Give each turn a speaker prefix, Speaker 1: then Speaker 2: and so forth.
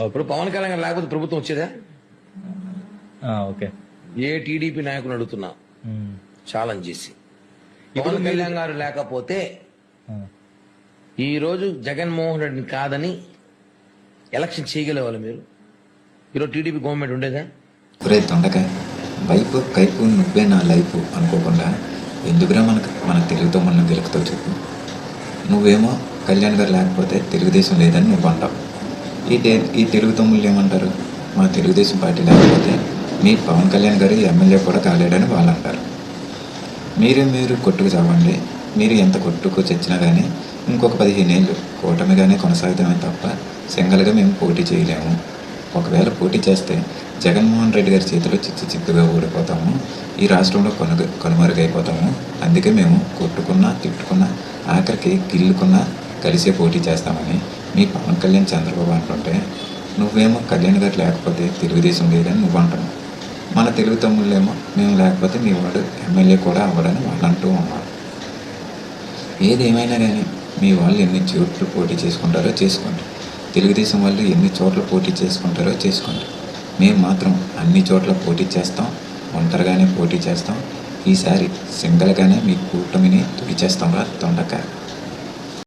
Speaker 1: ఇప్పుడు పవన్ కళ్యాణ్ గారు లేకపోతే ప్రభుత్వం వచ్చేదా?
Speaker 2: ఓకే.
Speaker 1: ఏ టీడీపీ నాయకులు అడుగుతున్నా ఛాలెంజ్ చేసి,
Speaker 2: ఇప్పుడు
Speaker 1: పవన్ కళ్యాణ్ గారు లేకపోతే ఈ రోజు జగన్మోహన్ రెడ్డిని కాదని ఎలక్షన్ చేయగలేవాళ్ళు మీరు? ఈరోజు టీడీపీ గవర్నమెంట్ ఉండేదా?
Speaker 3: ఒరే దొండకాయ, వైపు కైపు నువ్వే నా లైఫ్ అనుకోకుండా ఎందుకురా మన తెలుగుతో మనం గెలుపుతావు చెప్పు. నువ్వేమో కళ్యాణ్ గారు లేకపోతే తెలుగుదేశం లేదని నువ్వు అంటావు. ఈ తెలుగు తమ్ముళ్ళు ఏమంటారు? మా తెలుగుదేశం పార్టీ లేకపోతే మీ పవన్ కళ్యాణ్ గారు ఎమ్మెల్యే కూడా కాలేడని వాళ్ళు అంటారు. మీరు కొట్టుకు చావండి. మీరు ఎంత కొట్టుకు చచ్చినా కానీ ఇంకొక 15 ఏళ్ళు కూటమిగానే కొనసాగుతామే తప్ప సింగల్గా మేము పోటీ చేయలేము. ఒకవేళ పోటీ చేస్తే జగన్మోహన్ రెడ్డి గారి చేతిలో చిత్తుగా ఓడిపోతాము. ఈ రాష్ట్రంలో కనుమరుగైపోతాము. అందుకే మేము కొట్టుకున్నా తిట్టుకున్నా ఆఖరికి గిల్లుకున్నా కలిసే పోటీ చేస్తామని మీ పవన్ కళ్యాణ్ చంద్రబాబు అంటుంటే, నువ్వేమో కళ్యాణ్ గారు లేకపోతే తెలుగుదేశం లేదని నువ్వు అంటున్నావు. మన తెలుగు తమ్ముళ్ళేమో మేము లేకపోతే మీ వాడు ఎమ్మెల్యే కూడా అవ్వడని వాళ్ళు అంటూ ఉన్నారు. ఏదేమైనా కానీ మీ వాళ్ళు ఎన్ని చోట్ల పోటీ చేసుకుంటారో చేసుకోండి. తెలుగుదేశం వాళ్ళు ఎన్ని చోట్ల పోటీ చేసుకుంటారో చేసుకోండి. మేము మాత్రం అన్ని చోట్ల పోటీ చేస్తాం. ఒంటరిగానే పోటీ చేస్తాం. ఈసారి సింగల్గానే మీ కూటమిని తుడిచేస్తాం రా దొండకాయ.